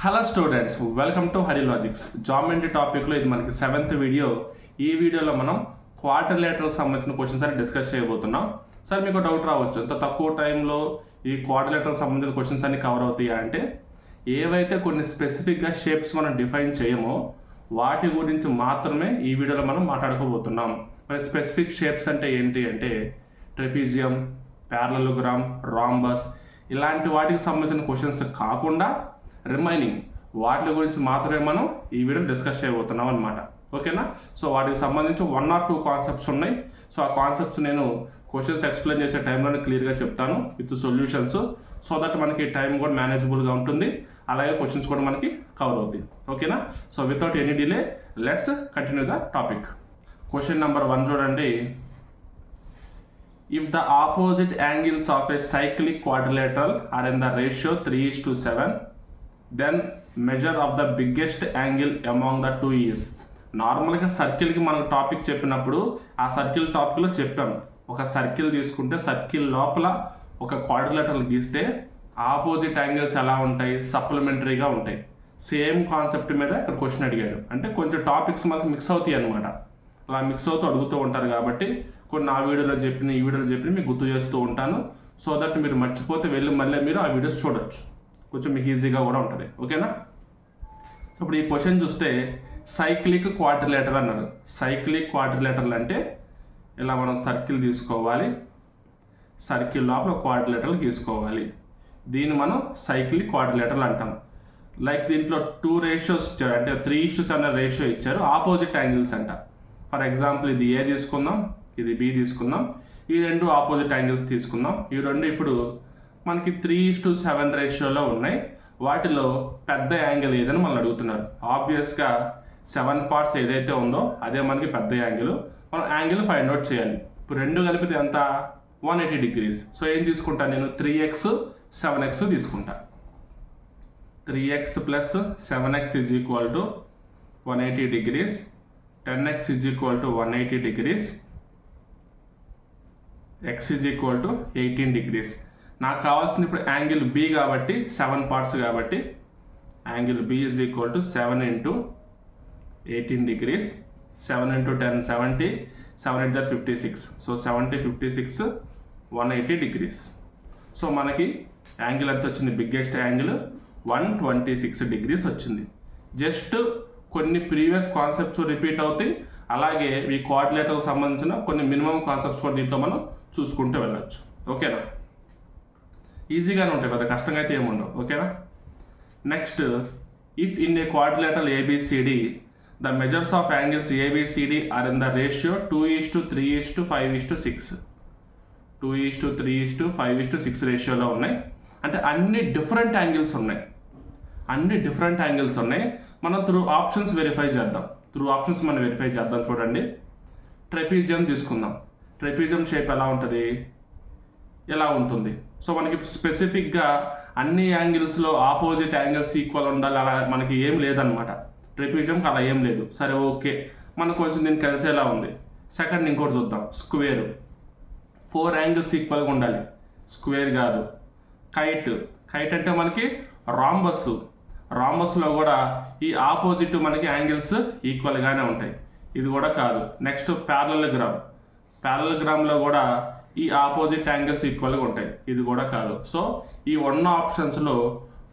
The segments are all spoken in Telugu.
Hello students, welcome to Hari logics. Geometry టాపిక్లో ఇది మనకి 7th వీడియో. ఈ వీడియోలో మనం క్వాడ్రిలేటరల్ సంబంధించిన క్వశ్చన్స్ అని డిస్కస్ చేయబోతున్నాం. సార్ మీకు డౌట్ రావచ్చు, ఇంత తక్కువ టైంలో ఈ క్వాడ్రిలేటరల్ సంబంధించిన క్వశ్చన్స్ అన్ని కవర్ అవుతాయా అంటే, ఏవైతే కొన్ని స్పెసిఫిక్గా షేప్స్ మనం డిఫైన్ చేయమో వాటి గురించి మాత్రమే ఈ వీడియోలో మనం మాట్లాడుకోబోతున్నాం. మరి స్పెసిఫిక్ షేప్స్ అంటే ఏంటి అంటే ట్రెపీజియం, ప్యారలలోగ్రామ్, రాంబస్ ఇలాంటి వాటికి సంబంధించిన క్వశ్చన్స్ కాకుండా రిమైనింగ్ వాటి గురించి మాత్రమే మనం ఈ వీడియో డిస్కస్ చేయబోతున్నాం అనమాట. ఓకేనా? సో వాటికి సంబంధించి 1 or 2 కాన్సెప్ట్స్ ఉన్నాయి. సో ఆ కాన్సెప్ట్స్ నేను క్వశ్చన్స్ ఎక్స్ప్లెయిన్ చేసే టైంలోనే క్లియర్గా చెప్తాను విత్ సొల్యూషన్స్, సో దట్ మనకి టైం కూడా మేనేజబుల్గా ఉంటుంది, అలాగే క్వశ్చన్స్ కూడా మనకి కవర్ అవుతాయి. ఓకేనా? So without any delay let's continue the topic. Question number 1 చూడండి. If the opposite angles of a cyclic quadrilateral are in the ratio 3:7, then measure of the biggest angle among the two is. నార్మల్గా సర్కిల్కి మనం టాపిక్ చెప్పినప్పుడు ఆ సర్కిల్ టాపిక్లో చెప్పాం, ఒక సర్కిల్ తీసుకుంటే సర్కిల్ లోపల ఒక క్వాడ్రిలేటరల్ గీస్తే ఆపోజిట్ యాంగిల్స్ ఎలా ఉంటాయి, సప్లిమెంటరీగా ఉంటాయి. సేమ్ కాన్సెప్ట్ మీద ఇక్కడ క్వశ్చన్ అడిగాడు. అంటే కొంచెం టాపిక్స్ మనకు మిక్స్ అవుతాయి అనమాట. అలా మిక్స్ అవుతూ అడుగుతూ ఉంటారు కాబట్టి కొన్ని ఆ వీడియోలో చెప్పిన ఈ వీడియోలో చెప్పిన మీకు గుర్తు చేస్తూ ఉంటాను, సో దట్ మీరు మర్చిపోతే వెళ్ళి మళ్ళీ మీరు ఆ వీడియోస్ చూడొచ్చు, కొంచెం మీకు ఈజీగా కూడా ఉంటుంది. ఓకేనా? ఇప్పుడు ఈ క్వశ్చన్ చూస్తే సైక్లిక్ క్వాడ్రిలేటరల్ అన్నారు. సైక్లిక్ క్వాడ్రిలేటరల్ అంటే ఇలా మనం సర్కిల్ తీసుకోవాలి, సర్కిల్ లోపల క్వాడ్రిలేటరల్ గీసుకోవాలి. దీన్ని మనం సైక్లిక్ క్వాడ్రిలేటరల్ అంటాం. లైక్ దీంట్లో 2 రేషియోస్ ఇచ్చారు, అంటే 3:7 రేషియో ఇచ్చారు, ఆపోజిట్ యాంగిల్స్ అంట. ఫర్ ఎగ్జాంపుల్ ఇది ఏ తీసుకుందాం, ఇది బి తీసుకుందాం, ఈ రెండు ఆపోజిట్ యాంగిల్స్ తీసుకుందాం. ఈ రెండు ఇప్పుడు మనకి 3:7 రేషియోలో ఉన్నాయి. వాటిలో పెద్ద యాంగిల్ ఏదని మనం అడుగుతున్నారు. ఆబ్వియస్గా 7 పార్ట్స్ ఏదైతే ఉందో అదే మనకి పెద్ద యాంగిల్. మనం యాంగిల్ ఫైండ్ అవుట్ చేయాలి. ఇప్పుడు రెండు కలిపితే ఎంత? 180 degrees. సో ఏం తీసుకుంటాను నేను? 3x 7x తీసుకుంటా. 3x + 7x = 180 degrees. 10x = 180 degrees. x = 18 degrees. నాకు కావాల్సింది ఇప్పుడు యాంగిల్ బి కాబట్టి 7 పార్ట్స్ కాబట్టి angle B = 7 × 18 degrees. 7 × 10 70, 7 × 8 56. So 70, 56, 180 degrees. So మనకి యాంగిల్ ఎంత వచ్చింది? బిగ్గెస్ట్ యాంగిల్ 126 degrees వచ్చింది. జస్ట్ కొన్ని ప్రీవియస్ కాన్సెప్ట్స్ రిపీట్ అవుతాయి, అలాగే ఈ క్వాడ్రిలేటరల్ సంబంధించిన కొన్ని మినిమం కాన్సెప్ట్స్ కూడా దీంట్లో మనం చూసుకుంటూ వెళ్ళొచ్చు. ఓకేనా? ఈజీగానే ఉంటాయి, పెద్ద కష్టంగా అయితే ఏముండవు. ఓకేనా? Next, if in a quadrilateral ABCD the measures of angles ABCD are in the ratio 2:3:5:6. 2:3:5:6 రేషియోలో ఉన్నాయి. అంటే అన్ని డిఫరెంట్ యాంగిల్స్ ఉన్నాయి. మనం త్రూ ఆప్షన్స్ వెరిఫై చేద్దాం. చూడండి. ట్రెపీజియం తీసుకుందాం. ట్రెపీజియం షేప్ ఎలా ఉంటుంది? సో మనకి స్పెసిఫిక్గా అన్ని యాంగిల్స్లో ఆపోజిట్ యాంగిల్స్ ఈక్వల్ ఉండాలి అలా మనకి ఏం లేదనమాట. ట్రెపీజియంకి అలా ఏం లేదు. సరే, ఓకే, మనకు కొంచెం దీన్ని కలిసేలా ఉంది. సెకండ్ ఇంకోటి చూద్దాం. స్క్వేర్ 4 యాంగిల్స్ ఈక్వల్గా ఉండాలి, స్క్వేర్ కాదు. కైట్ అంటే మనకి రాంబస్లో కూడా ఈ ఆపోజిట్ మనకి యాంగిల్స్ ఈక్వల్గానే ఉంటాయి, ఇది కూడా కాదు. నెక్స్ట్ ప్యారలలోగ్రామ్లో కూడా ఈ ఆపోజిట్ యాంగిల్స్ ఈక్వల్గా ఉంటాయి, ఇది కూడా కాదు. సో ఈ 1 ఆప్షన్స్లో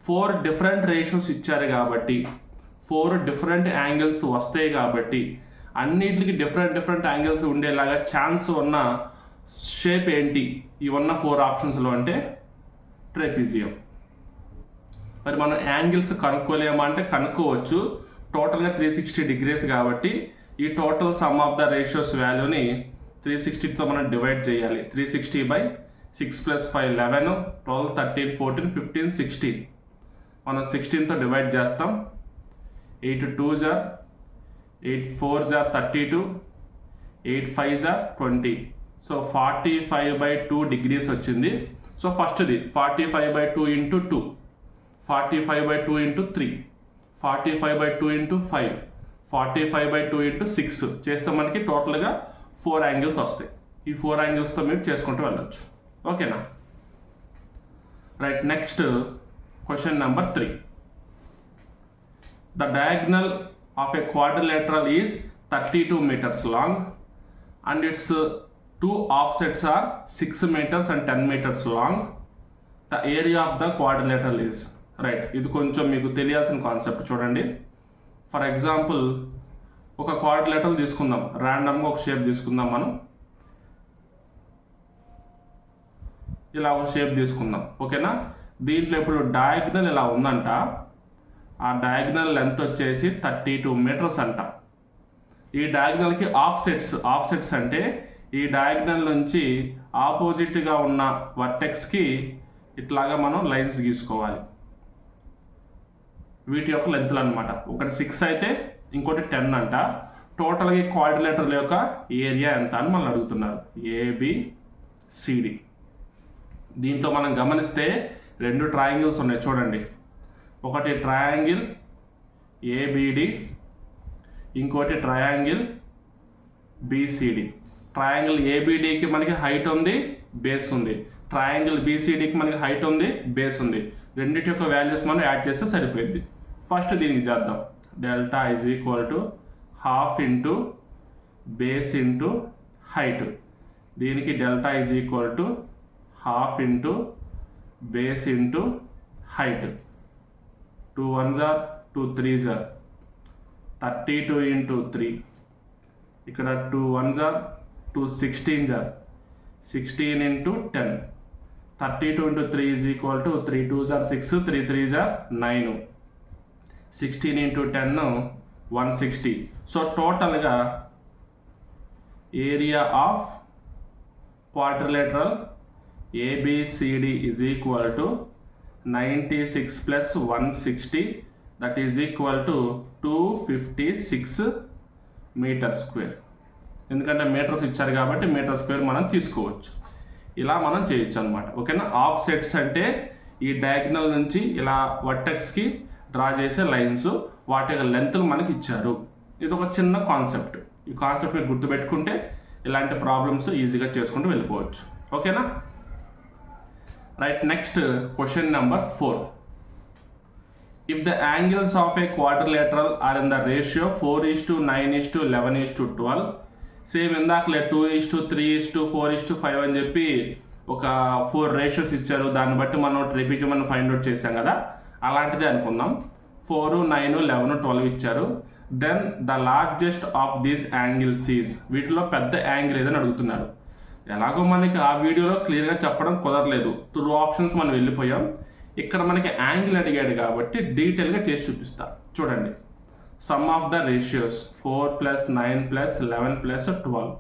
4 డిఫరెంట్ రేషియోస్ ఇచ్చారు కాబట్టి 4 డిఫరెంట్ యాంగిల్స్ వస్తాయి కాబట్టి అన్నిటికి డిఫరెంట్ యాంగిల్స్ ఉండేలాగా ఛాన్స్ ఉన్న షేప్ ఏంటి ఈ ఉన్న 4 ఆప్షన్స్లో అంటే ట్రెపీజియం. మరి మనం యాంగిల్స్ కనుక్కోలేమా అంటే కనుక్కోవచ్చు. టోటల్గా 360 degrees కాబట్టి ఈ total some of the ratios వాల్యూని 360తో మనం డివైడ్ చేయాలి. 360/6 + 5 11, 12, 13, 14, 15, 16. మనం 16తో డివైడ్ చేస్తాం. 8 2s are 8 4s are 32, 8 5s are 20. So 45/2 degrees వచ్చింది. సో ఫస్ట్ది 45/2 × 2, 45/2 × 3, 45/2 × 5, 45/2 × 6 చేస్తే మనకి టోటల్గా 4 యాంగిల్స్ వస్తాయి. ఈ 4 యాంగిల్స్తో మీరు చేసుకుంటూ వెళ్ళొచ్చు. ఓకేనా? Right. Next question number 3. The diagonal of a quadrilateral is 32 meters long and its two offsets are 6 meters and 10 meters long. The area of the quadrilateral is, right, ఇది కొంచెం మీకు తెలియాల్సిన కాన్సెప్ట్. చూడండి, ఫర్ ఎగ్జాంపుల్ ఒక క్వాడ్రిలేటరల్ తీసుకుందాం, ర్యాండమ్గా ఒక షేప్ తీసుకుందాం. మనం ఇలా ఒక షేప్ తీసుకుందాం, ఓకేనా. దీంట్లో ఇప్పుడు డయాగ్నల్ ఇలా ఉందంట, ఆ డయాగ్నల్ లెంత్ వచ్చేసి 32 మీటర్స్ అంట. ఈ డయాగ్నల్కి ఆఫ్సెట్స్ అంటే ఈ డయాగ్నల్ నుంచి ఆపోజిట్గా ఉన్న వర్టెక్స్కి ఇట్లాగా మనం లైన్స్ గీసుకోవాలి. వీటి యొక్క లెంత్లు అనమాట. ఒకటి 6 అయితే ఇంకోటి 10 అంట. టోటల్గా క్వాడ్రిలేటరల్ యొక్క ఏరియా ఎంత అని మనం అడుగుతున్నారు. ABCD. దీంతో మనం గమనిస్తే 2 ట్రయాంగిల్స్ ఉన్నాయి చూడండి. ఒకటి ట్రయాంగిల్ ABD, ఇంకోటి ట్రయాంగిల్ BCD. ట్రయాంగిల్ ABDకి మనకి హైట్ ఉంది, బేస్ ఉంది. ట్రయాంగిల్ BCDకి మనకి హైట్ ఉంది, బేస్ ఉంది. రెండింటి యొక్క వాల్యూస్ మనం యాడ్ చేస్తే సరిపోయింది. ఫస్ట్ దీనికి చేద్దాం. Delta is equal to half into base into height. దీనికి delta is equal to half into base into height. 2 1s are 2 3s are 32 into 3. ఇక్కడ 2 1s are 2 16s are 16 into 10. 32 into 3 is equal to 3 2s are 6, 3 3s are 9. 16 into 10 160. So టోటల్గా area of quadrilateral ABCD is equal to 96 plus 160, that is equal to 256 metre square. ఎందుకంటే మీటర్స్ ఇచ్చారు కాబట్టి మీటర్ స్క్వేర్ మనం తీసుకోవచ్చు. ఇలా మనం చేయొచ్చు అనమాట, ఓకేనా. ఆఫ్ సెట్స్ అంటే ఈ డయాగ్నల్ నుంచి ఇలా వర్టెక్స్కి డ్రా చేసే లైన్స్, వాటి యొక్క లెంత్లు మనకి ఇచ్చారు. ఇది ఒక చిన్న కాన్సెప్ట్. ఈ కాన్సెప్ట్ మీరు గుర్తుపెట్టుకుంటే ఇలాంటి ప్రాబ్లమ్స్ ఈజీగా చేసుకుంటూ వెళ్ళిపోవచ్చు, ఓకేనా. Right, next question number 4. If the angles of a quadrilateral are in the ratio 4:9:11:12, same ఇందాకలే 2:3:4:5 అని చెప్పి ఒక 4 రేషియోస్ ఇచ్చారు. దాన్ని బట్టి మనం ట్రెపిజం ఫైండ్ అవుట్ చేసాం కదా, అలాంటిదే అనుకుందాం. 4 9 11 12 ఇచ్చారు. Then the largest of these angles is, వీటిలో పెద్ద యాంగిల్ ఏదని అడుగుతున్నారు. ఎలాగో మనకి ఆ వీడియోలో క్లియర్గా చెప్పడం కుదరలేదు, 2 ఆప్షన్స్ మనం వెళ్ళిపోయాం. ఇక్కడ మనకి యాంగిల్ అడిగాడు కాబట్టి డీటెయిల్గా చేసి చూపిస్తా. చూడండి, some of the ratios 4 + 9 + 11 + 12.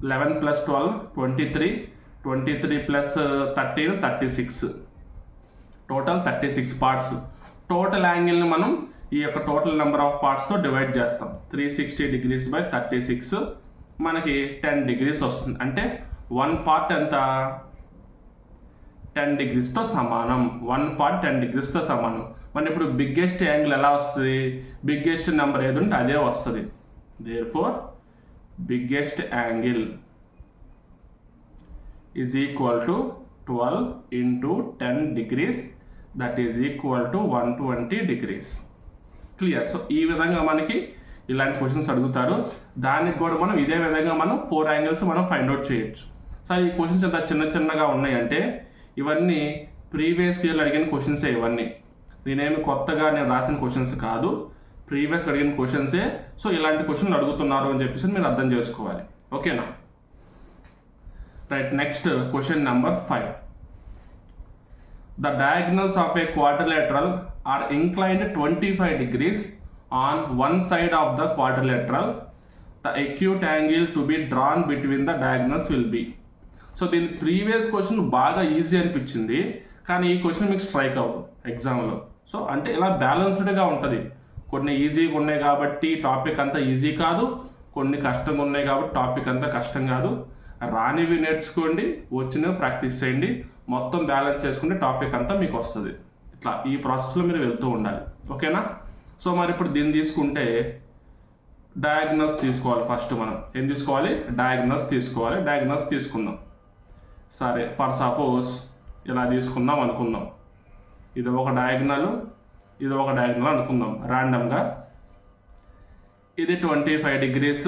11 + 12 23, 23 + 13 36. Total 36 parts. Total యాంగిల్ని మనం ఈ యొక్క టోటల్ నెంబర్ ఆఫ్ పార్ట్స్తో డివైడ్ చేస్తాం. 360 degrees by 36 మనకి 10 degrees వస్తుంది. అంటే 1 పార్ట్ ఎంత, 10 degreesతో సమానం. 1 పార్ట్ 10 degreesతో సమానం. మరి ఇప్పుడు బిగ్గెస్ట్ యాంగిల్ ఎలా వస్తుంది, బిగ్గెస్ట్ నెంబర్ ఏది ఉంటే అదే వస్తుంది. Therefore biggest angle is equal to 12 into 10 degrees, that is equal to 120 degrees. Clear. So ఈ విధంగా మనకి ఇలాంటి క్వశ్చన్స్ అడుగుతారు. దానికి కూడా మనం ఇదే విధంగా మనం 4 యాంగిల్స్ మనం ఫైండ్ అవుట్ చేయొచ్చు. సో ఈ క్వశ్చన్స్ ఎంత చిన్నగా ఉన్నాయంటే ఇవన్నీ ప్రీవియస్ ఇయర్లో అడిగిన క్వశ్చన్సే. ఇవన్నీ నేనేమి కొత్తగా నేను రాసిన క్వశ్చన్స్ కాదు, ప్రీవియస్ అడిగిన క్వశ్చన్సే. సో ఇలాంటి క్వశ్చన్లు అడుగుతున్నారు అని చెప్పేసి మీరు అర్థం చేసుకోవాలి, ఓకేనా. Right, next question number 5. The diagonals of a quadrilateral are inclined 25 degrees on one side of the quadrilateral. The acute angle to be drawn between the diagonals will be. So దీని ప్రీవియస్ క్వశ్చన్ బాగా ఈజీ అనిపించింది, కానీ ఈ క్వశ్చన్ మీకు స్ట్రైక్ అవ్వదు ఎగ్జామ్లో. సో అంటే ఇలా బ్యాలెన్స్డ్గా ఉంటుంది. కొన్ని ఈజీగా ఉన్నాయి కాబట్టి టాపిక్ అంతా ఈజీ కాదు, కొన్ని కష్టంగా ఉన్నాయి కాబట్టి టాపిక్ అంతా కష్టం కాదు. రానివి నేర్చుకోండి, వచ్చినవి ప్రాక్టీస్ చేయండి, మొత్తం బ్యాలెన్స్ చేసుకుంటే టాపిక్ అంతా మీకు వస్తుంది. ఇట్లా ఈ ప్రాసెస్లో మీరు వెళ్తూ ఉండాలి, ఓకేనా. సో మరి ఇప్పుడు దీన్ని తీసుకుంటే డయాగ్నల్స్ తీసుకోవాలి. ఫస్ట్ మనం ఏం తీసుకోవాలి, డయాగ్నల్స్ తీసుకోవాలి. డయాగ్నల్స్ తీసుకుందాం. సరే, ఫర్ సపోజ్ ఇలా తీసుకుందాం అనుకుందాం. ఇది ఒక డయాగ్నల్, ఇది ఒక డయాగ్నల్ అనుకుందాం ర్యాండమ్గా. ఇది 25 degrees,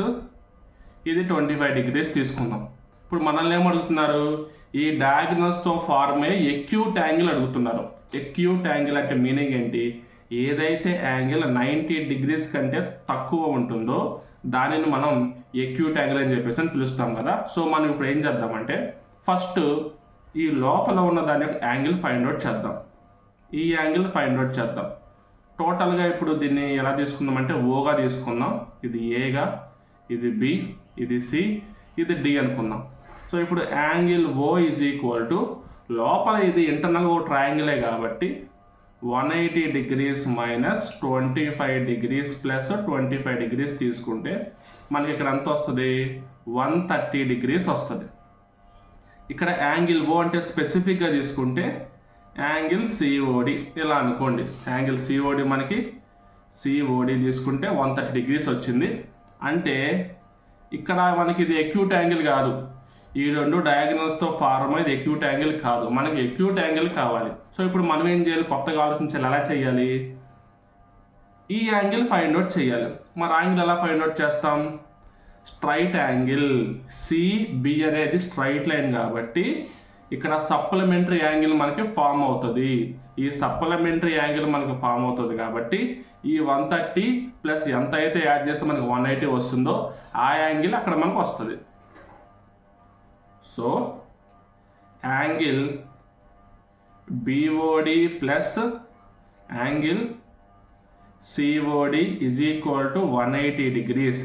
ఇది 25 degrees తీసుకుందాం. ఇప్పుడు మనల్ని ఏమడుగుతున్నారు, ఈ డయాగ్నల్స్తో ఫార్మ్ అయ్యే ఎక్యూట్ యాంగిల్ అడుగుతున్నారు. ఎక్యూట్ యాంగిల్ అంటే మీనింగ్ ఏంటి, ఏదైతే యాంగిల్ 90 degrees కంటే తక్కువ ఉంటుందో దానిని మనం ఎక్యూట్ యాంగిల్ అని చెప్పేసి అని పిలుస్తాం కదా. సో మనం ఇప్పుడు ఏం చేద్దామంటే ఫస్ట్ ఈ లోపల ఉన్న దాని యొక్క యాంగిల్ ఫైండ్ అవుట్ చేద్దాం. ఈ యాంగిల్ ఫైండ్ అవుట్ చేద్దాం. టోటల్గా ఇప్పుడు దీన్ని ఎలా తీసుకుందాం అంటే ఓగా తీసుకుందాం. ఇది ఏగా, ఇది బి, ఇది సి, ఇది డి అనుకుందాం. సో ఇప్పుడు angle O is equal to లోపల ఇది ఇంటర్నల్గా ఒక ట్రయాంగిలే కాబట్టి 180 degrees minus 25 degrees plus 25 degrees తీసుకుంటే మనకి ఇక్కడ ఎంత వస్తుంది, 130 degrees వస్తుంది. ఇక్కడ యాంగిల్ ఓ అంటే స్పెసిఫిక్గా తీసుకుంటే యాంగిల్ సిఓడి ఇలా అనుకోండి. యాంగిల్ సిఓడి మనకి సిఓడి తీసుకుంటే 130 degrees వచ్చింది. అంటే ఇక్కడ మనకి ఇది ఎక్యూట్ యాంగిల్ కాదు, ఈ రెండు డయాగ్నల్స్తో ఫార్మ్ అయ్యేది ఎక్యూట్ యాంగిల్ కాదు, మనకి ఎక్యూట్ యాంగిల్ కావాలి. సో ఇప్పుడు మనం ఏం చేయాలి, కొత్తగా ఆలోచించాలి. ఎలా చేయాలి, ఈ యాంగిల్ ఫైండ్ అవుట్ చేయాలి. మరి యాంగిల్ ఎలా ఫైండ్ అవుట్ చేస్తాం, స్ట్రైట్ యాంగిల్ సిబి అనేది స్ట్రైట్ లైన్ కాబట్టి ఇక్కడ సప్లిమెంటరీ యాంగిల్ మనకి ఫామ్ అవుతుంది. ఈ సప్లిమెంటరీ యాంగిల్ మనకి ఫామ్ అవుతుంది కాబట్టి ఈ 130 ప్లస్ ఎంత అయితే యాడ్ చేస్తే మనకి 180 వస్తుందో ఆ యాంగిల్ అక్కడ మనకు వస్తుంది. So angle BOD plus angle COD is equal to 180 degrees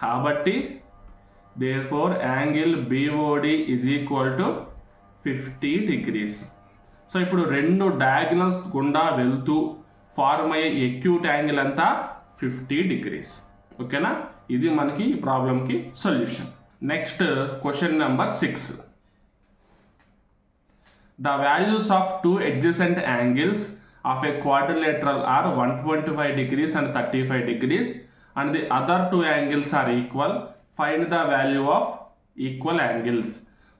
కాబట్టి therefore angle BOD is equal to 50 degrees. So ఇప్పుడు రెండు డయాగ్నల్స్ గుండా వెళ్తూ ఫార్మ్ అయ్యే ఎక్యూట్ యాంగిల్ అంతా 50 degrees. ఓకేనా, ఇది మనకి ఈ ప్రాబ్లంకి solution. Next question number 6. The values of two adjacent angles of a quadrilateral are 125 degrees and 35 degrees and the other two angles are equal. Find the value of equal angles.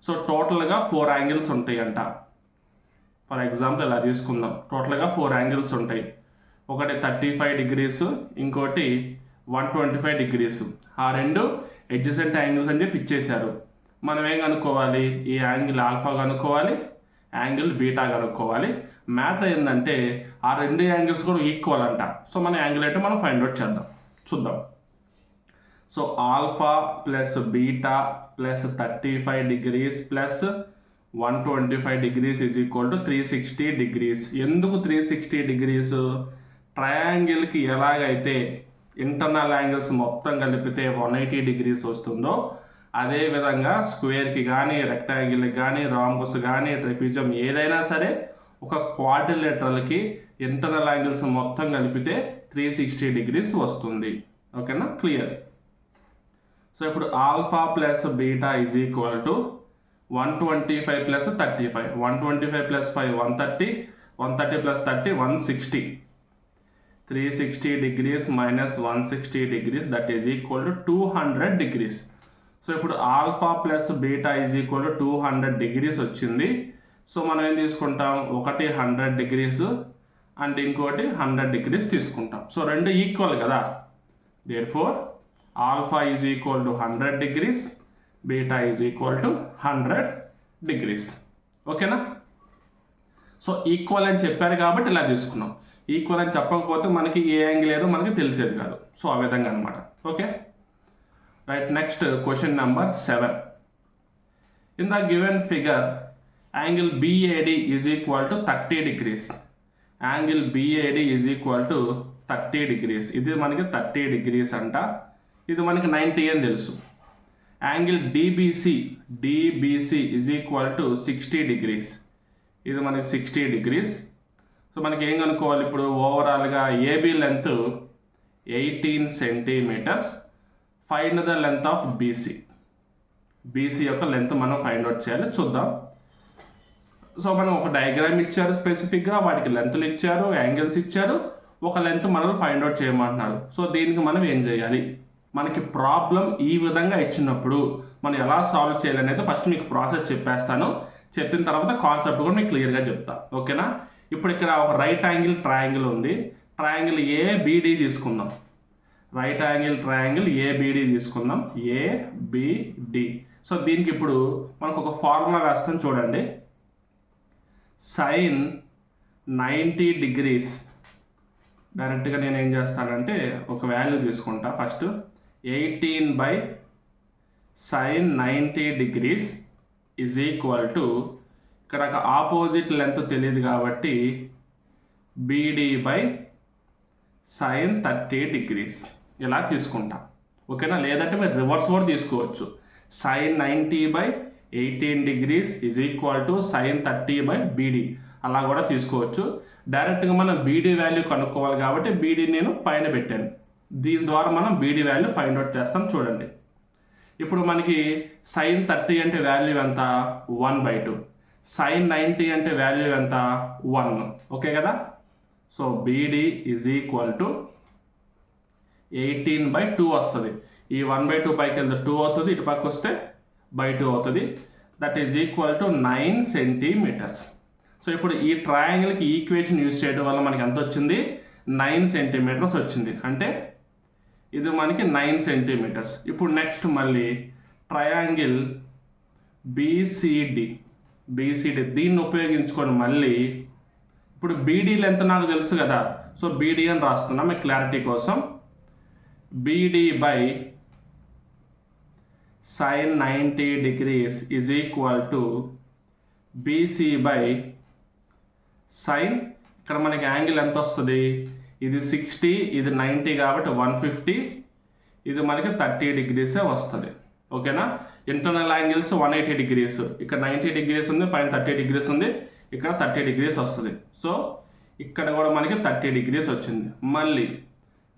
So టోటల్గా 4 యాంగిల్స్ ఉంటాయి అంట. ఫర్ ఎగ్జాంపుల్ ఇలా తీసుకుందాం. టోటల్గా 4 యాంగిల్స్ ఉంటాయి. ఒకటి 35 degrees, ఇంకోటి 125 degrees. ఆ రెండు అడ్జసెంట్ యాంగిల్స్ అని చెప్పి ఇచ్చేశారు. మనం ఏం కనుక్కోవాలి, ఈ యాంగిల్ ఆల్ఫా కనుక్కోవాలి, యాంగిల్ బీటా కనుక్కోవాలి. మ్యాటర్ ఏంటంటే ఆ రెండు యాంగిల్స్ కూడా ఈక్వల్ అంట. సో మన యాంగిల్ అయితే మనం ఫైండ్ అవుట్ చేద్దాం, చూద్దాం. So alpha plus beta plus 35 degrees plus 125 degrees is equal to 360 degrees. ఎందుకు 360 degrees? ట్రయాంగిల్కి ఎలాగైతే ఇంటర్నల్ యాంగిల్స్ మొత్తం కలిపితే 180 degrees వస్తుందో అదేవిధంగా స్క్వేర్కి కానీ రెక్టాంగిల్కి కానీ రాంబస్ కానీ ట్రెపిజం ఏదైనా సరే ఒక క్వాడ్రిలేటరల్కి ఇంటర్నల్ యాంగిల్స్ మొత్తం కలిపితే 360 degrees వస్తుంది. ఓకేనా, క్లియర్. సో ఇప్పుడు alpha plus beta is equal to 125 plus 35, 125 plus 5 130, 130 plus 30 160, 360 degrees minus 160 degrees that is equal to 200 degrees. So ఇప్పుడు alpha plus beta is equal to 200 degrees వచ్చింది. సో మనం ఏం తీసుకుంటాం, ఒకటి 100 degrees అండ్ ఇంకోటి 100 degrees తీసుకుంటాం. సో రెండు ఈక్వల్ కదా, therefore alpha is equal to 100 degrees, beta is equal to 100 degrees. ఓకేనా. సో ఈక్వల్ అని చెప్పారు కాబట్టి ఇలా తీసుకున్నాం. ఈక్వల్ అని చెప్పకపోతే మనకి ఏ యాంగిల్ ఏదో మనకి తెలిసేది కాదు. సో ఆ విధంగా అనమాట. Okay right. Next question number 7. In the given figure angle BAD is equal to 30 degrees. Angle BAD is equal to 30 degrees. ఇది మనకి 30 degrees అంట. ఇది మనకి 90 అని తెలుసు. Angle DBC is equal to 60 degrees. ఇది మనకి 60 degrees. సో మనకి ఏం కనుక్కోవాలి ఇప్పుడు, ఓవరాల్గా AB length 18 centimeters. Find the length of BC యొక్క లెంత్ మనం ఫైండ్ అవుట్ చేయాలి, చూద్దాం. సో మనం ఒక డయాగ్రామ్ ఇచ్చారు, స్పెసిఫిక్గా వాటికి లెంత్లు ఇచ్చారు, యాంగిల్స్ ఇచ్చారు, ఒక లెంత్ మనల్ని ఫైండ్ అవుట్ చేయమంటున్నారు. సో దీనికి మనం ఏం చేయాలి, మనకి ప్రాబ్లం ఈ విధంగా ఇచ్చినప్పుడు మనం ఎలా సాల్వ్ చేయాలనేది ఫస్ట్ మీకు ప్రాసెస్ చెప్పేస్తాను. చెప్పిన తర్వాత కాన్సెప్ట్ కూడా మీకు క్లియర్గా చెప్తా. ఓకేనా. ఇప్పుడు ఇక్కడ ఒక రైట్ యాంగిల్ ట్రయాంగిల్ ఉంది. ట్రయాంగిల్ ఏబిడి తీసుకుందాం. రైట్ యాంగిల్ ట్రయాంగిల్ ఏబిడి తీసుకుందాం. ఏబిడి. సో దీనికి ఇప్పుడు మనకు ఒక ఫార్ములా వేస్తాం చూడండి. sin 90 degrees. డైరెక్ట్గా నేను ఏం చేస్తానంటే ఒక వాల్యూ తీసుకుంటా. First 18/sin 90 degrees is equal to, ఇక్కడ ఆపోజిట్ లెంత్ తెలియదు కాబట్టి BD/sin 30 degrees ఇలా తీసుకుంటా. ఓకేనా? లేదంటే మీరు రివర్స్ కూడా తీసుకోవచ్చు. sin 90/18 degrees is equal to sin 30/BD అలా కూడా తీసుకోవచ్చు. డైరెక్ట్గా మనం BD వాల్యూ కనుక్కోవాలి కాబట్టి BD నేను పైన పెట్టాను. దీని ద్వారా మనం BD వాల్యూ ఫైండ్ అవుట్ చేస్తాం. చూడండి, ఇప్పుడు మనకి sin 30 అంటే వాల్యూ ఎంత? 1/2. sin 90 అంటే వాల్యూ ఎంత? 1. ఓకే కదా? So BD is equal to 18/2 వస్తుంది. ఈ 1/2 పైకి వెళ్తే 2 అవుతుంది, ఇటు పక్క వస్తే /2 అవుతుంది. That is equal to 9 centimetres. So ఇప్పుడు ఈ ట్రయాంగిల్కి ఈక్వేషన్ యూజ్ చేయడం వల్ల మనకి ఎంత వచ్చింది? 9 సెంటీమీటర్స్ వచ్చింది. అంటే ఇది మనకి 9 సెంటీమీటర్స్. ఇప్పుడు నెక్స్ట్ మళ్ళీ ట్రయాంగిల్ BCD దీన్ని ఉపయోగించుకొని మళ్ళీ ఇప్పుడు BD లెంత్ నాకు తెలుసు కదా. సో BD అని రాస్తున్నాం మీ క్లారిటీ కోసం. BD/sin 90 degrees is equal to BC/sin, ఇక్కడ మనకి యాంగిల్ ఎంత వస్తుంది? ఇది 60, ఇది 90 కాబట్టి 150, ఇది మనకి 30 degrees వస్తుంది. ఓకేనా? ఇంటర్నల్ యాంగిల్స్ 180 degrees, ఇక్కడ 90 degrees ఉంది, పైన 30 degrees ఉంది, ఇక్కడ 30 degrees వస్తుంది. సో ఇక్కడ కూడా మనకి 30 degrees వచ్చింది. మళ్ళీ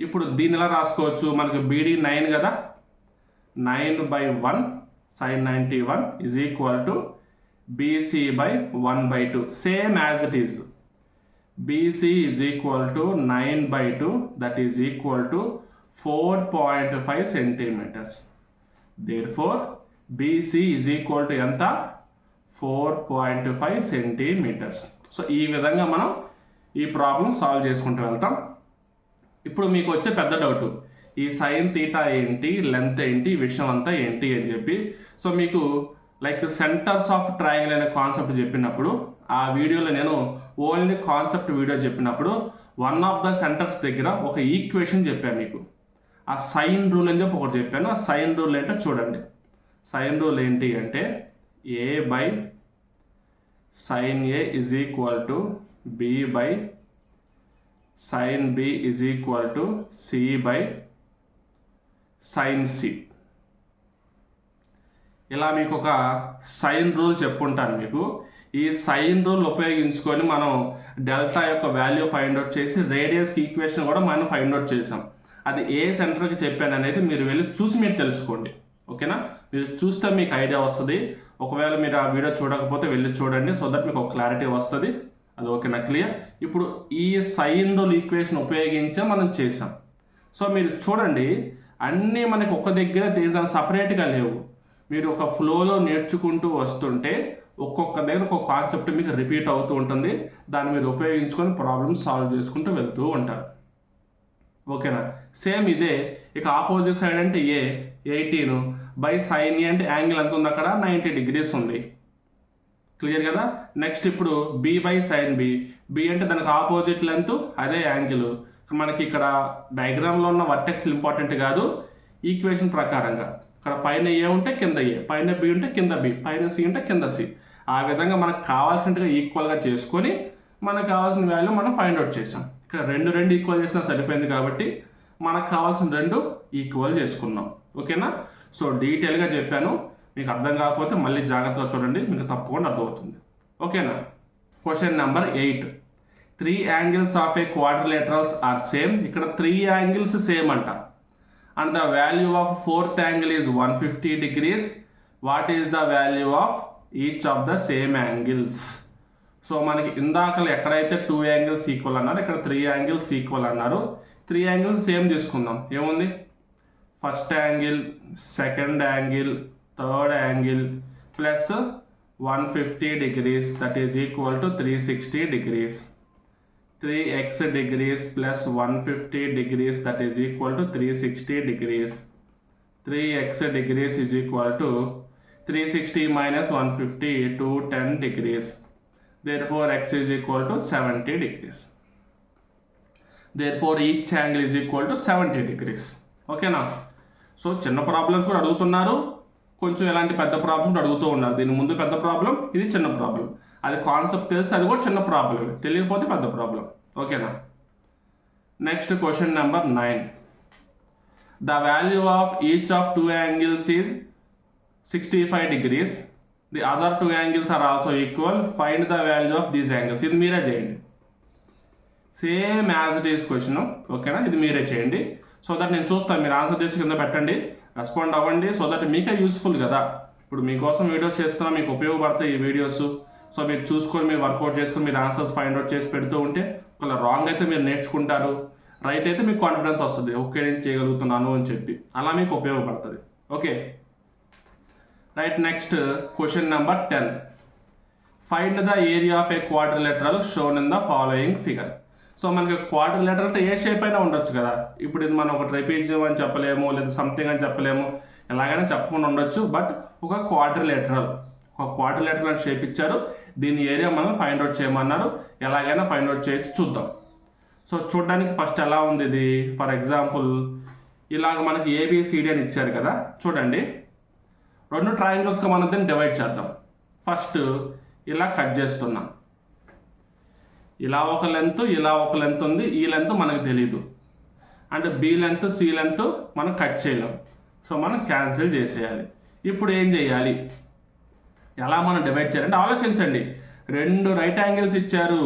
ఇప్పుడు దీన్ని ఎలా రాసుకోవచ్చు? మనకి BD 9 కదా, 9/1 sin 91 is equal to BC/1/2. Same as it is. BC is equal to 9/2, that is equal to 4.5 centimetres. Therefore BC is equal to ఎంత? 4.5 సెంటీమీటర్స్. సో ఈ విధంగా మనం ఈ ప్రాబ్లం సాల్వ్ చేసుకుంటూ వెళ్తాం. ఇప్పుడు మీకు వచ్చే పెద్ద డౌట్, ఈ సైన్ తీటా ఏంటి, లెంత్ ఏంటి, ఈ విషయం అంతా ఏంటి అని చెప్పి. సో మీకు లైక్ సెంటర్స్ ఆఫ్ ట్రయాంగిల్ అనే కాన్సెప్ట్ చెప్పినప్పుడు, ఆ వీడియోలో నేను ఓన్లీ కాన్సెప్ట్ వీడియో చెప్పినప్పుడు వన్ ఆఫ్ ద సెంటర్స్ దగ్గర ఒక ఈక్వేషన్ చెప్పాను మీకు. ఆ సైన్ రూల్ అని చెప్పి ఒకటి చెప్పాను. ఆ సైన్ రూల్ ఏంటో చూడండి. సైన్ రూల్ ఏంటి అంటే A/sin A is equal to B/sin B is equal to C/sin C. ఇలా మీకు ఒక సైన్ రూల్ చెప్పుంటాను మీకు. ఈ సైన్ రూల్ ఉపయోగించుకొని మనం డెల్టా యొక్క వాల్యూ ఫైండ్ అవుట్ చేసి రేడియస్కి ఈక్వేషన్ కూడా మనం ఫైండ్ అవుట్ చేసాం. అది ఏ సెంటర్కి చెప్పాను అనేది మీరు వెళ్ళి చూసి మీరు తెలుసుకోండి. ఓకేనా? మీరు చూస్తే మీకు ఐడియా వస్తుంది. ఒకవేళ మీరు ఆ వీడియో చూడకపోతే వెళ్ళి చూడండి, సో దట్ మీకు ఒక క్లారిటీ వస్తుంది. అది ఓకేనా? క్లియర్? ఇప్పుడు ఈ సైన్ రూల్ ఈక్వేషన్ ఉపయోగించే మనం చేసాం. సో మీరు చూడండి, అన్నీ మనకి ఒక దగ్గర దేని సపరేట్గా లేవు. మీరు ఒక ఫ్లోలో నేర్చుకుంటూ వస్తుంటే ఒక్కొక్క దగ్గర ఒక కాన్సెప్ట్ మీకు రిపీట్ అవుతూ ఉంటుంది. దాన్ని మీరు ఉపయోగించుకొని ప్రాబ్లమ్స్ సాల్వ్ చేసుకుంటూ వెళ్తూ ఉంటారు. ఓకేనా? సేమ్ ఇదే. ఇక ఆపోజిట్ సైడ్ అంటే 18/sin A అంటే యాంగిల్ ఎంత ఉంది? అక్కడ 90 degrees ఉంది. క్లియర్ కదా? నెక్స్ట్ ఇప్పుడు B/sin B. B అంటే దానికి ఆపోజిట్ లెంత్, అదే యాంగిల్. మనకి ఇక్కడ డయాగ్రామ్లో ఉన్న వర్టెక్స్ ఇంపార్టెంట్ కాదు. ఈక్వేషన్ ప్రకారంగా ఇక్కడ పైన A ఉంటే కింద A, పైన B ఉంటే కింద B, పైన C ఉంటే కింద C. ఆ విధంగా మనకు కావాల్సినట్టుగా ఈక్వల్గా చేసుకొని మనకు కావాల్సిన వాల్యూ మనం ఫైండ్ అవుట్ చేసాం. ఇక్కడ రెండు ఈక్వల్ చేసినా సరిపోయింది కాబట్టి మనకు కావాల్సిన రెండు ఈక్వల్ చేసుకున్నాం. ఓకేనా? సో డీటెయిల్గా చెప్పాను. మీకు అర్థం కాకపోతే మళ్ళీ జాగ్రత్తగా చూడండి, మీకు తప్పకుండా అర్థమవుతుంది. ఓకేనా? Question number 8. 3 angles of a quadrilaterals are same. ఇక్కడ 3 angles సేమ్ అంట. And the value of 4th angle is 150 degrees. What is the value of each of the same angles? So మనకి ఇందాకలు ఎక్కడైతే 2 angles ఈక్వల్ అన్నారు, ఇక్కడ 3 angles ఈక్వల్ అన్నారు. 3 angles సేమ్ తీసుకుందాం. ఏముంది? First angle, second angle, third angle plus 150 degrees, that is equal to 360 degrees. 3x degrees plus 150 degrees, that is equal to 360 degrees. 3x degrees is equal to 360 minus 150 to 10 degrees. Therefore x is equal to 70 degrees. Therefore each angle is equal to 70 degrees. ఓకేనా? సో చిన్న ప్రాబ్లమ్స్ కూడా అడుగుతున్నారు, కొంచెం ఇలాంటి పెద్ద ప్రాబ్లమ్స్ అడుగుతూ ఉన్నారు. దీని ముందు పెద్ద ప్రాబ్లం, ఇది చిన్న ప్రాబ్లం. అది కాన్సెప్ట్ తెలిస్తే అది కూడా చిన్న ప్రాబ్లం, తెలియకపోతే పెద్ద ప్రాబ్లం. ఓకేనా? Next question number 9. The value of each of 2 angles is 65 degrees. The other 2 angles are also equal. Find the value of these angles. ఇది మీరే చేయండి, same as it is question. ఓకేనా? ఇది మీరే చేయండి. సో దట్ నేను చూస్తాను, మీరు ఆన్సర్ చేసి కింద పెట్టండి, రెస్పాండ్ అవ్వండి. సో దట్ మీకే యూస్ఫుల్ కదా. ఇప్పుడు మీకోసం వీడియోస్ చేస్తున్నా, మీకు ఉపయోగపడతాయి ఈ వీడియోస్. సో మీరు చూసుకొని, మీరు వర్కౌట్ చేసుకొని, మీరు ఆన్సర్స్ ఫైండ్ అవుట్ చేసి పెడుతూ ఉంటే, ఒకవేళ రాంగ్ అయితే మీరు నేర్చుకుంటారు, రైట్ అయితే మీకు కాన్ఫిడెన్స్ వస్తుంది, ఓకే నేను చేయగలుగుతున్నాను అని చెప్పి. అలా మీకు ఉపయోగపడుతుంది. Okay right. Next question number 10. Find the area of a quadrilateral shown in the following figure. So మనకి క్వాడ్రిలేటరల్ అంటే ఏ షేప్ అయినా ఉండొచ్చు కదా. ఇప్పుడు ఇది మనం ఒక ట్రైపీజియం అని చెప్పలేము, లేదా సంథింగ్ అని చెప్పలేము, ఎలాగైనా చెప్పకుండా ఉండొచ్చు. బట్ ఒక క్వాడ్రిలేటరల్ అని షేప్ ఇచ్చారు, దీని ఏరియా మనం ఫైండ్ అవుట్ చేయమన్నారు. ఎలాగైనా ఫైండ్ అవుట్ చేయొచ్చు, చూద్దాం. సో చూడడానికి ఫస్ట్ ఎలా ఉంది ఇది. ఫర్ ఎగ్జాంపుల్ ఇలాగ మనకి ఏబిసిడి అని ఇచ్చారు కదా. చూడండి, 2 ట్రయాంగిల్స్గా మనం దీన్ని డివైడ్ చేద్దాం. ఫస్ట్ ఇలా కట్ చేస్తున్నాం. ఇలా ఒక లెంత్, ఇలా ఒక లెంత్ ఉంది. ఈ లెంత్ మనకు తెలీదు, అంటే బి లెంత్, సి లెంత్ మనం కట్ చేయలేం. సో మనం క్యాన్సిల్ చేసేయాలి. ఇప్పుడు ఏం చేయాలి, ఎలా మనం డివైడ్ చేయాలంటే ఆలోచించండి. 2 రైట్ యాంగిల్స్ ఇచ్చారు,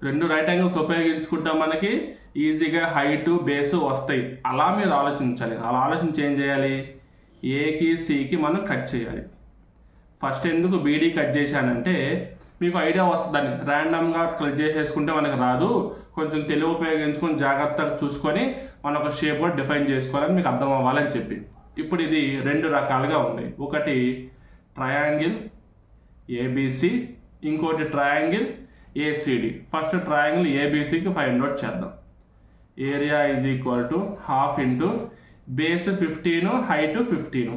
2 రైట్ యాంగిల్స్ ఉపయోగించుకుంటాం, మనకి ఈజీగా హైటు బేసు వస్తాయి. అలా మీరు ఆలోచించాలి. అలా ఆలోచించి ఏం చేయాలి, ఏకి సికి మనం కట్ చేయాలి. ఫస్ట్ ఎందుకు బీడీ కట్ చేశానంటే మీకు ఐడియా వస్తుందని. ర్యాండమ్గా కట్ చేసేసుకుంటే మనకు రాదు, కొంచెం తెలివి ఉపయోగించుకొని జాగ్రత్తగా చూసుకొని మనం ఒక షేప్ కూడా డిఫైన్ చేసుకోవాలని మీకు అర్థం అవ్వాలని చెప్పి. ఇప్పుడు ఇది 2 రకాలుగా ఉంది. ఒకటి ట్రయాంగిల్ ఏబిసి, ఇంకోటి ట్రయాంగిల్ ఏసిడి. ఫస్ట్ ట్రయాంగిల్ ఏబిసికి ఫైండ్ అవుట్ చేద్దాం. Area is equal to half into base 15, height 15.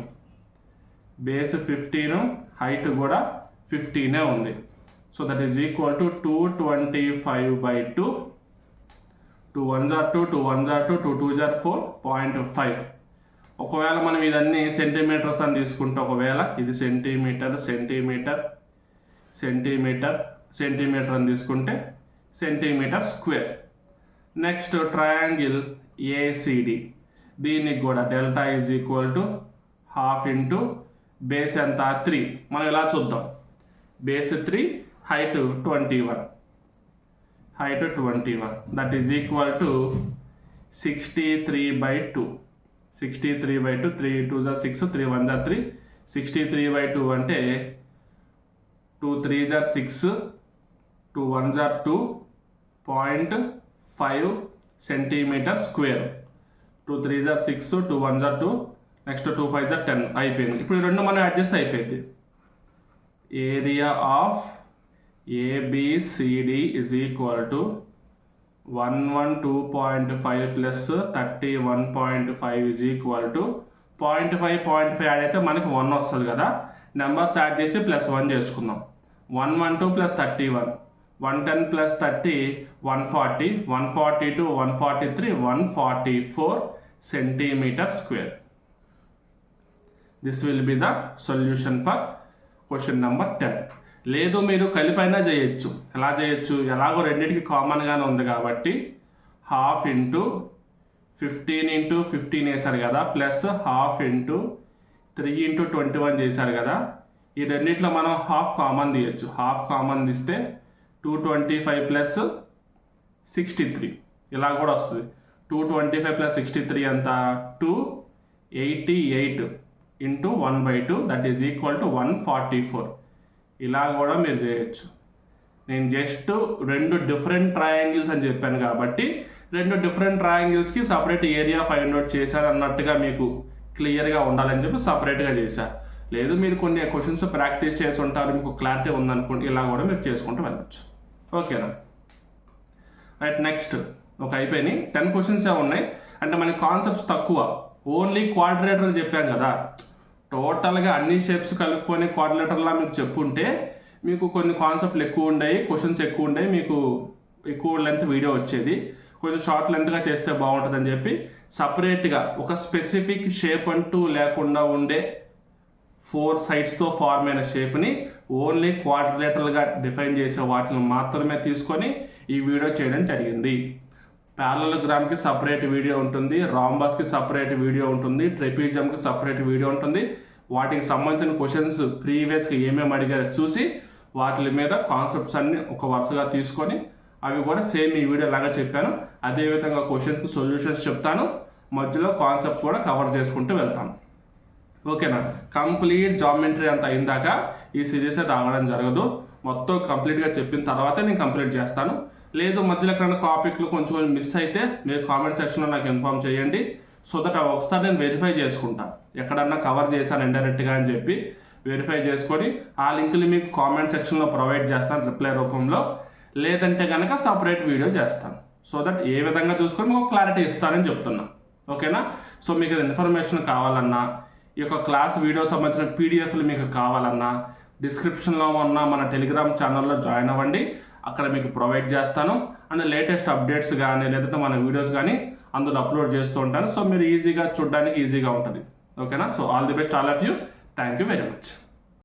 Base 15, height కూడా 15 ఉంది. So that is equal to 225/2. 2 1s are 2, 2 1s are 2, 2 2s are 4, 0.5. ఒకవేళ మనం ఇదన్నీ సెంటీమీటర్స్ అని తీసుకుంటే, ఒకవేళ ఇది సెంటీమీటర్ అని తీసుకుంటే centimetre square. Next triangle ACD, దీనికి కూడా delta is equal to half into base ఎంత 3. మనం ఇలా చూద్దాం, base 3, height 21. That is equal to 63/2. 63/2, 3 2s are 6, 3 1s are 3. 63/2 అంటే 2 3s are 6, 2 1s are 2, 0.5 centimetre square. 2 3s are 6, 2 1s are 2, next 2 5s are 10. అయిపోయింది. ఇప్పుడు ఈ 2 మనం యాడ్ చేస్తే అయిపోయింది. Area of ABCD is equal to 112.5 plus 31.5 is equal to 0.5 add అయితే మనకి 1 వస్తుంది కదా. నెంబర్స్ యాడ్ చేసి +1 చేసుకుందాం. 112 plus 31, 110 plus 30, 140, 142, 143, 144 centimetre square. This will be the solution for question number 10. లేదు మీరు కలిపైనా చేయొచ్చు. ఎలా చేయొచ్చు, ఎలాగో రెండింటికి కామన్గానే ఉంది కాబట్టి హాఫ్ ఇంటూ 15 వేశారు కదా, ప్లస్ హాఫ్ ఇంటూ 3 × 21 చేశారు కదా. ఈ రెండిట్లో మనం హాఫ్ కామన్ తీయచ్చు. హాఫ్ కామన్ తీస్తే 225 ప్లస్ 63 ఇలా కూడా వస్తుంది. 225 ప్లస్ 63 అంత 288 into 1/2, that is equal to 144. ఇలా కూడా మీరు చేయొచ్చు. నేను జస్ట్ 2 డిఫరెంట్ ట్రయాంగిల్స్ అని చెప్పాను కాబట్టి 2 డిఫరెంట్ ట్రయాంగిల్స్కి సపరేట్ ఏరియా ఫైండ్ అవుట్ చేశారు అన్నట్టుగా మీకు క్లియర్గా ఉండాలని చెప్పి సపరేట్గా చేశారు. లేదు మీరు కొన్ని క్వశ్చన్స్ ప్రాక్టీస్ చేసి ఉంటారు, మీకు క్లారిటీ ఉందనుకోండి, ఇలా కూడా మీరు చేసుకుంటూ వెళ్ళచ్చు. ఓకేనా? రైట్. నెక్స్ట్ అయిపోయినాయి 10 క్వశ్చన్స్ ఉన్నాయి. అంటే మనకి కాన్సెప్ట్స్ తక్కువ, ఓన్లీ క్వాడ్రిలేటరల్ చెప్పాం కదా. టోటల్గా అన్ని షేప్స్ కలుపుకొని క్వాడ్రిలేటర్లా మీకు చెప్పుంటే మీకు కొన్ని కాన్సెప్ట్లు ఎక్కువ ఉన్నాయి, క్వశ్చన్స్ ఎక్కువ ఉన్నాయి, మీకు ఎక్కువ లెంత్ వీడియో వచ్చేది. కొంచెం షార్ట్ లెంత్గా చేస్తే బాగుంటుందని చెప్పి సపరేట్గా ఒక స్పెసిఫిక్ షేప్ అంటూ లేకుండా ఉండే 4 సైడ్స్తో ఫార్మ్ అయిన షేప్ని ఓన్లీ క్వాడ్రిలేటరల్గా డిఫైన్ చేసే వాటిని మాత్రమే తీసుకొని ఈ వీడియో చేయడం జరిగింది. ప్యారలలోగ్రామ్కి సపరేట్ వీడియో ఉంటుంది, రాంబస్కి సపరేట్ వీడియో ఉంటుంది, ట్రెపీజియంకి సపరేట్ వీడియో ఉంటుంది. వాటికి సంబంధించిన క్వశ్చన్స్ ప్రీవియస్గా ఏమేమి అడిగారో చూసి వాటి మీద కాన్సెప్ట్స్ అన్ని ఒక వరుసగా తీసుకొని అవి కూడా సేమ్ ఈ వీడియో లాగా చెప్పాను. అదేవిధంగా క్వశ్చన్స్కి సొల్యూషన్స్ చెప్తాను, మధ్యలో కాన్సెప్ట్స్ కూడా కవర్ చేసుకుంటూ వెళ్తాను. ఓకేనా. కంప్లీట్ జామెట్రీ అంతా అయిందాక ఈ సిరీస్ రావడం జరగదు. మొత్తం కంప్లీట్గా చెప్పిన తర్వాతే నేను కంప్లీట్ చేస్తాను. లేదు మధ్యలో ఎక్కడైనా టాపిక్లు కొంచెం మిస్ అయితే మీరు కామెంట్ సెక్షన్లో నాకు ఇన్ఫామ్ చేయండి. సో దట్ ఒకసారి నేను వెరిఫై చేసుకుంటాను, ఎక్కడన్నా కవర్ చేశాను ఇండైరెక్ట్గా అని చెప్పి వెరిఫై చేసుకొని ఆ లింకులు మీకు కామెంట్ సెక్షన్లో ప్రొవైడ్ చేస్తాను రిప్లై రూపంలో. లేదంటే కనుక సపరేట్ వీడియో చేస్తాను. సో దట్ ఏ విధంగా చూసుకొని మీకు క్లారిటీ ఇస్తానని చెప్తున్నా. ఓకేనా. సో మీకు ఇన్ఫర్మేషన్ కావాలన్నా, ఈ యొక్క క్లాస్ వీడియో సంబంధించిన పీడిఎఫ్లు మీకు కావాలన్నా డిస్క్రిప్షన్లో ఉన్న మన టెలిగ్రామ్ ఛానల్లో జాయిన్ అవ్వండి, అక్కడ మీకు ప్రొవైడ్ చేస్తాను. అండ్ లేటెస్ట్ అప్డేట్స్ కానీ లేదంటే మన వీడియోస్ కానీ అందులో అప్లోడ్ చేస్తూ ఉంటాను. సో మీరు ఈజీగా చూడడానికి ఈజీగా ఉంటుంది. ఓకేనా. So all the best all of you. Thank you very much.